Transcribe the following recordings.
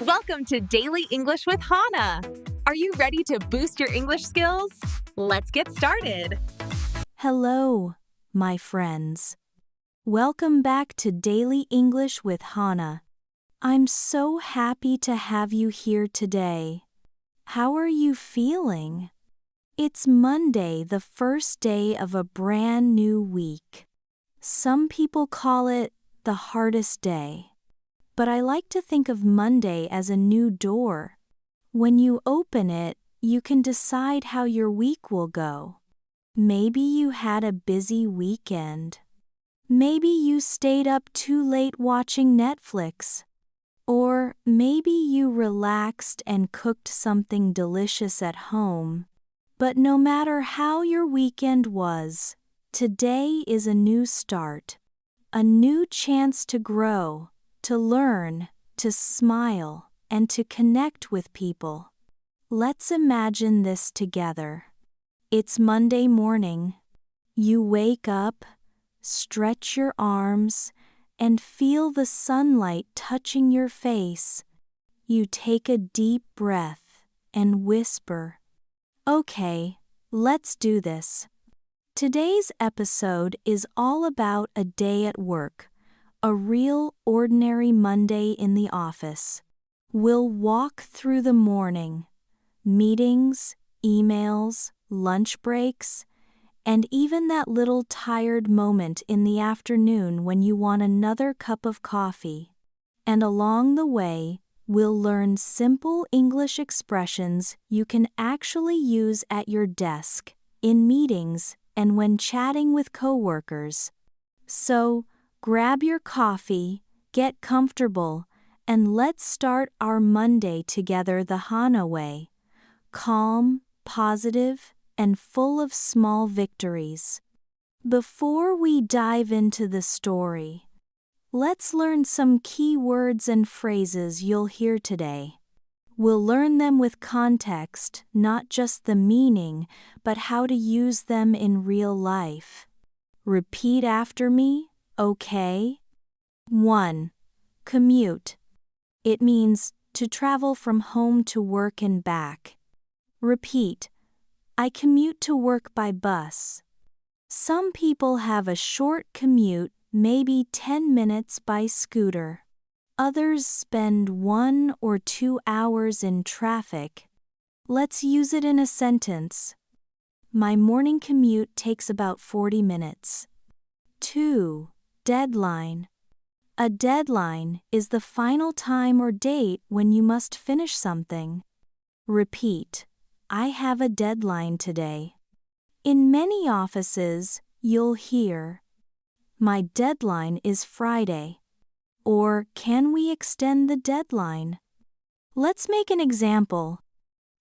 Welcome to Daily English with Hana. Are you ready to boost your English skills? Let's get started. Hello, my friends. Welcome back to Daily English with Hana. I'm so happy to have you here today. How are you feeling? It's Monday, the first day of a brand new week. Some people call it the hardest day. But I like to think of Monday as a new door. When you open it, you can decide how your week will go. Maybe you had a busy weekend. Maybe you stayed up too late watching Netflix. Or maybe you relaxed and cooked something delicious at home. But no matter how your weekend was, today is a new start. A new chance to grow, to learn, to smile, and to connect with people. Let's imagine this together. It's Monday morning. You wake up, stretch your arms, and feel the sunlight touching your face. You take a deep breath and whisper, "Okay, let's do this." Today's episode is all about a day at work. A real ordinary Monday in the office. We'll walk through the morning, meetings, emails, lunch breaks, and even that little tired moment in the afternoon when you want another cup of coffee. And along the way, we'll learn simple English expressions you can actually use at your desk, in meetings, and when chatting with coworkers. So, grab your coffee, get comfortable, and let's start our Monday together the Hana way. Calm, positive, and full of small victories. Before we dive into the story, let's learn some key words and phrases you'll hear today. We'll learn them with context, not just the meaning, but how to use them in real life. Repeat after me. Okay? 1. Commute. It means to travel from home to work and back. Repeat. I commute to work by bus. Some people have a short commute, maybe 10 minutes by scooter. Others spend 1 or 2 hours in traffic. Let's use it in a sentence. My morning commute takes about 40 minutes. 2. Deadline. A deadline is the final time or date when you must finish something. Repeat. I have a deadline today. In many offices, you'll hear, "My deadline is Friday," or "Can we extend the deadline?" Let's make an example.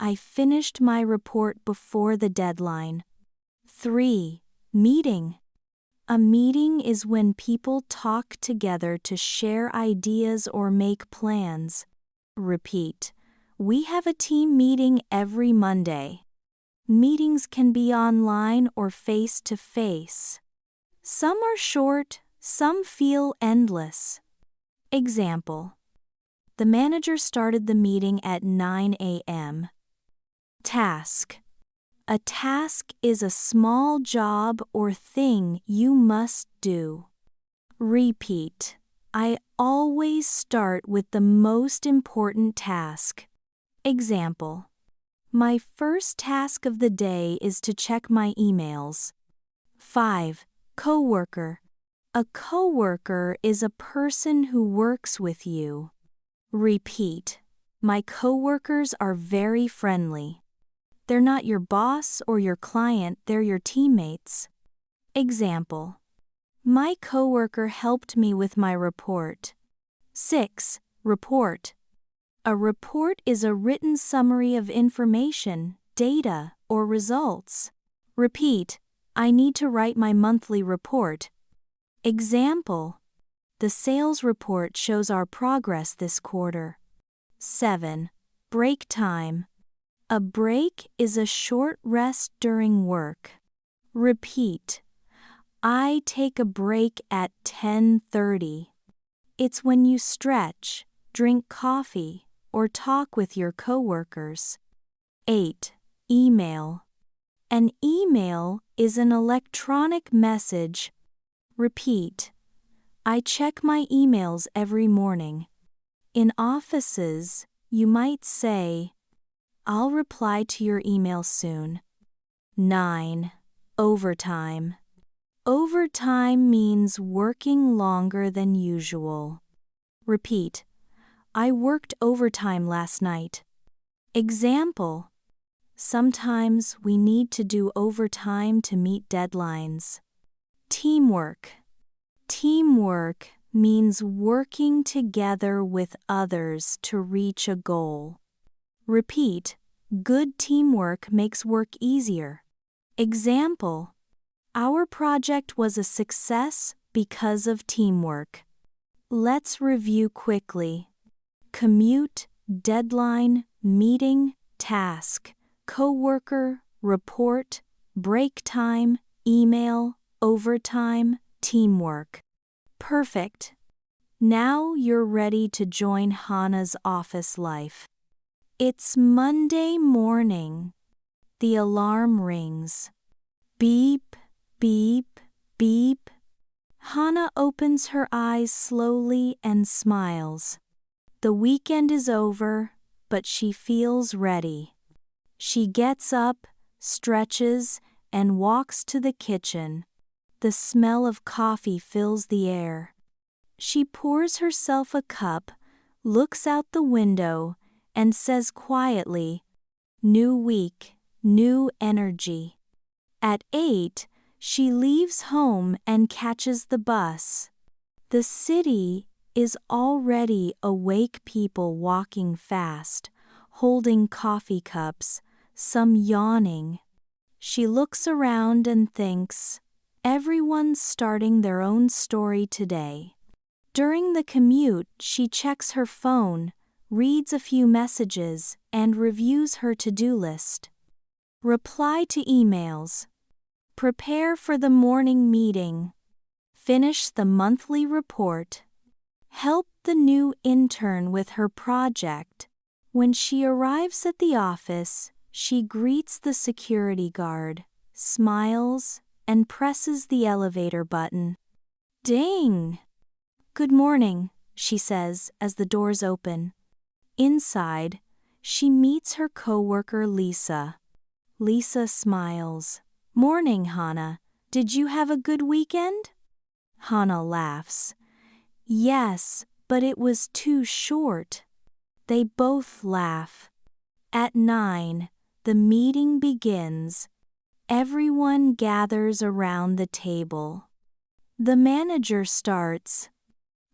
I finished my report before the deadline. 3. Meeting. A meeting is when people talk together to share ideas or make plans. Repeat. We have a team meeting every Monday. Meetings can be online or face-to-face. Some are short, some feel endless. Example. The manager started the meeting at 9 a.m. Task. A task is a small job or thing you must do. Repeat. I always start with the most important task. Example. My first task of the day is to check my emails. 5. Coworker. A coworker is a person who works with you. Repeat. My coworkers are very friendly. They're not your boss or your client, they're your teammates. Example. My coworker helped me with my report. 6. Report. A report is a written summary of information, data, or results. Repeat. I need to write my monthly report. Example. The sales report shows our progress this quarter. 7. Break time. A break is a short rest during work. Repeat. I take a break at 10:30. It's when you stretch, drink coffee, or talk with your coworkers. 8. Email. An email is an electronic message. Repeat. I check my emails every morning. In offices, you might say, I'll reply to your email soon. 9. Overtime. Overtime means working longer than usual. Repeat. I worked overtime last night. Example. Sometimes we need to do overtime to meet deadlines. Teamwork. Teamwork means working together with others to reach a goal. Repeat. Good teamwork makes work easier. Example. Our project was a success because of teamwork. Let's review quickly. Commute, deadline, meeting, task, coworker, report, break time, email, overtime, teamwork. Perfect. Now you're ready to join Hana's office life. It's Monday morning. The alarm rings. Beep, beep, beep. Hana opens her eyes slowly and smiles. The weekend is over, but she feels ready. She gets up, stretches, and walks to the kitchen. The smell of coffee fills the air. She pours herself a cup, looks out the window, and says quietly, "New week, new energy." At 8, she leaves home and catches the bus. The city is already awake, people walking fast, holding coffee cups, some yawning. She looks around and thinks, everyone's starting their own story today. During the commute, she checks her phone, reads a few messages, and reviews her to-do list. Reply to emails. Prepare for the morning meeting. Finish the monthly report. Help the new intern with her project. When she arrives at the office, she greets the security guard, smiles, and presses the elevator button. Ding! Good morning, she says as the doors open. Inside, she meets her coworker Lisa. Lisa smiles. Morning, Hana. Did you have a good weekend? Hana laughs. Yes, but it was too short. They both laugh. At 9, the meeting begins. Everyone gathers around the table. The manager starts.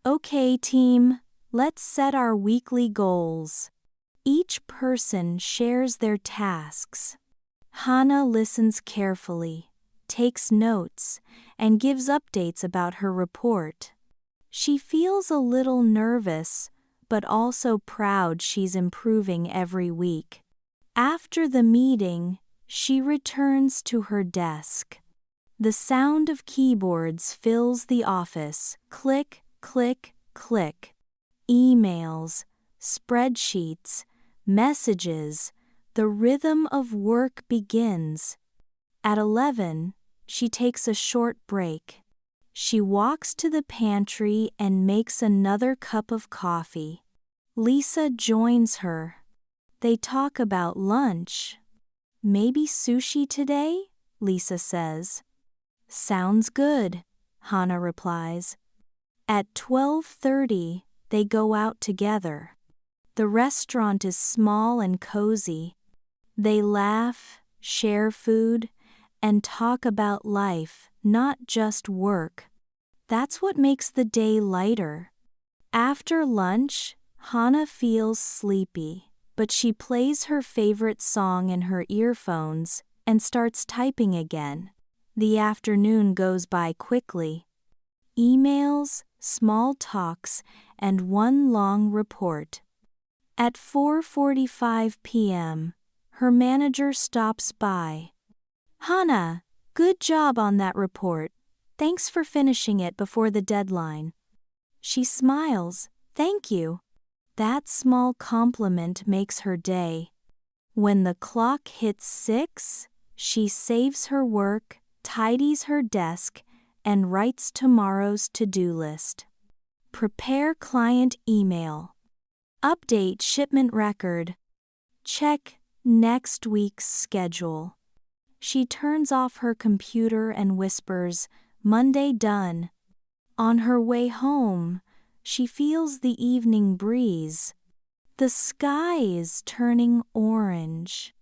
Okay, team, let's set our weekly goals. Each person shares their tasks. Hana listens carefully, takes notes, and gives updates about her report. She feels a little nervous, but also proud she's improving every week. After the meeting, she returns to her desk. The sound of keyboards fills the office. Click, click, click. Emails, spreadsheets, messages. The rhythm of work begins. At 11, she takes a short break. She walks to the pantry and makes another cup of coffee. Lisa joins her. They talk about lunch. Maybe sushi today? Lisa says. Sounds good, Hana replies. At 12:30, they go out together. The restaurant is small and cozy. They laugh, share food, and talk about life, not just work. That's what makes the day lighter. After lunch, Hana feels sleepy, but she plays her favorite song in her earphones and starts typing again. The afternoon goes by quickly. Emails, small talks, and one long report. At 4:45 p.m., her manager stops by. Hana, good job on that report. Thanks for finishing it before the deadline. She smiles. Thank you. That small compliment makes her day. When the clock hits 6, she saves her work, tidies her desk, and writes tomorrow's to-do list. Prepare client email. Update shipment record. Check next week's schedule. She turns off her computer and whispers, "Monday done." On her way home, she feels the evening breeze. The sky is turning orange.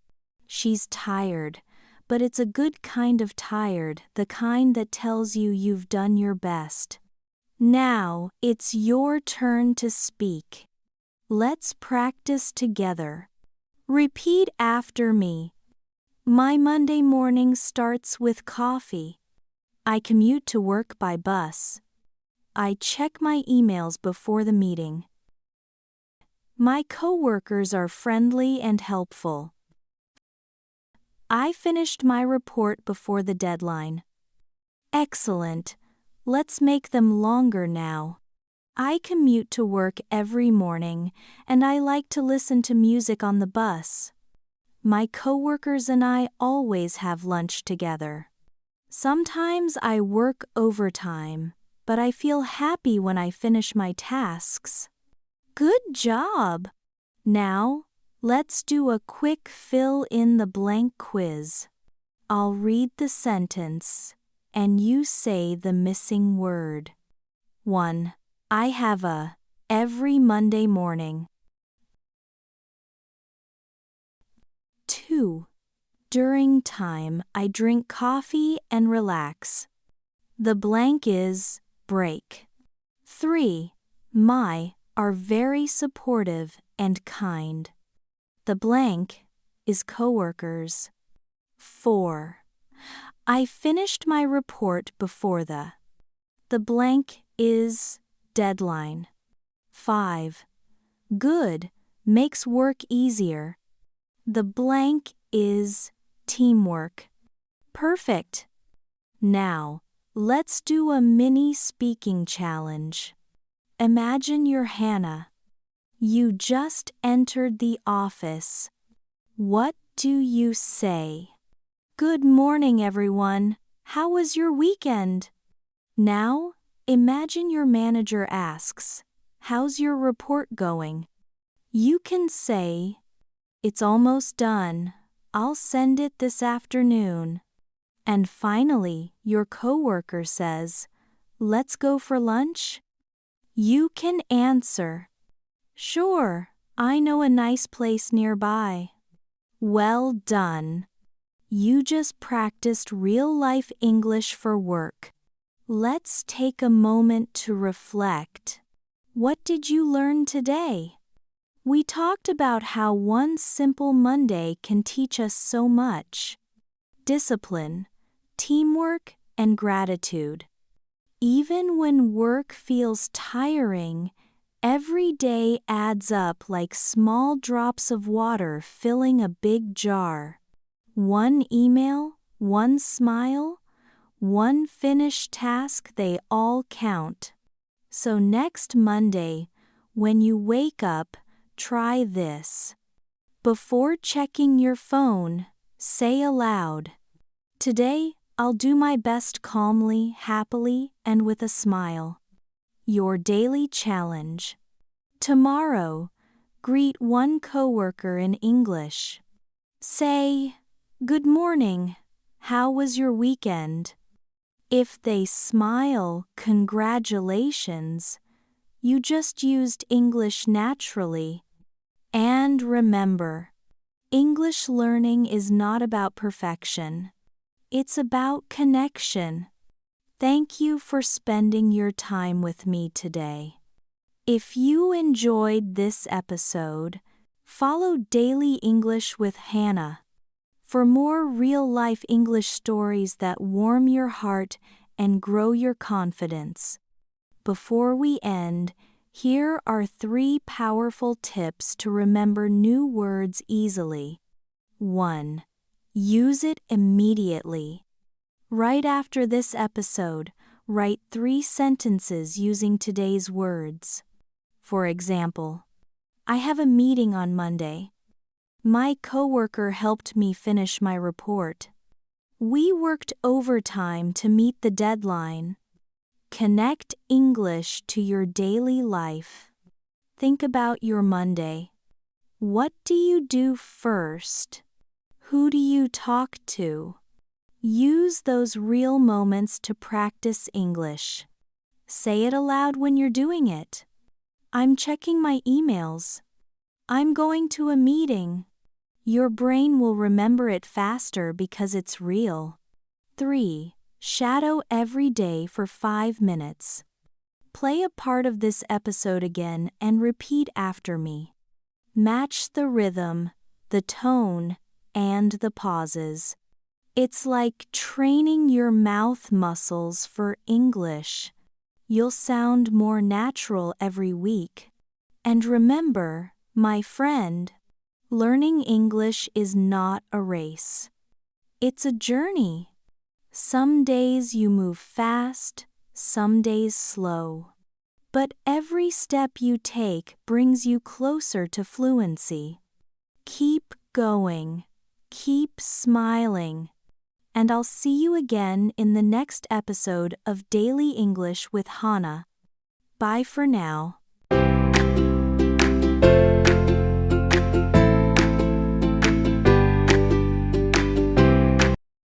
She's tired, but it's a good kind of tired, the kind that tells you you've done your best. Now it's your turn to speak. Let's practice together. Repeat after me. My Monday morning starts with coffee. I commute to work by bus. I check my emails before the meeting. My coworkers are friendly and helpful. I finished my report before the deadline. Excellent. Let's make them longer now. I commute to work every morning, and I like to listen to music on the bus. My coworkers and I always have lunch together. Sometimes I work overtime, but I feel happy when I finish my tasks. Good job! Now, let's do a quick fill-in-the-blank quiz. I'll read the sentence, and you say the missing word. 1. I have a every Monday morning. 2. During time, I drink coffee and relax. The blank is break. 3. My are very supportive and kind. The blank is coworkers. 4. I finished my report before the blank is deadline. 5. Good makes work easier. The blank is teamwork. Perfect. Now, let's do a mini speaking challenge. Imagine you're Hana. You just entered the office. What do you say? Good morning, everyone. How was your weekend? Now, imagine your manager asks, "How's your report going?" You can say, "It's almost done. I'll send it this afternoon." And finally, your coworker says, "Let's go for lunch?" You can answer, "Sure, I know a nice place nearby." Well done. You just practiced real-life English for work. Let's take a moment to reflect. What did you learn today? We talked about how one simple Monday can teach us so much. Discipline, teamwork, and gratitude. Even when work feels tiring, every day adds up like small drops of water filling a big jar. One email, one smile, one finished task, they all count. So next Monday, when you wake up, try this. Before checking your phone, say aloud, "Today, I'll do my best calmly, happily, and with a smile." Your daily challenge. Tomorrow, greet one coworker in English. Say, "Good morning. How was your weekend?" If they smile, congratulations. You just used English naturally. And remember, English learning is not about perfection. It's about connection. Thank you for spending your time with me today. If you enjoyed this episode, follow Daily English with Hana for more real-life English stories that warm your heart and grow your confidence. Before we end, here are 3 powerful tips to remember new words easily. 1. Use it immediately. Right after this episode, write 3 sentences using today's words. For example, I have a meeting on Monday. My coworker helped me finish my report. We worked overtime to meet the deadline. Connect English to your daily life. Think about your Monday. What do you do first? Who do you talk to? Use those real moments to practice English. Say it aloud when you're doing it. I'm checking my emails. I'm going to a meeting. Your brain will remember it faster because it's real. 3. Shadow every day for 5 minutes. Play a part of this episode again and repeat after me. Match the rhythm, the tone, and the pauses. It's like training your mouth muscles for English. You'll sound more natural every week. And remember, my friend, learning English is not a race. It's a journey. Some days you move fast, some days slow. But every step you take brings you closer to fluency. Keep going. Keep smiling. And I'll see you again in the next episode of Daily English with Hana. Bye for now.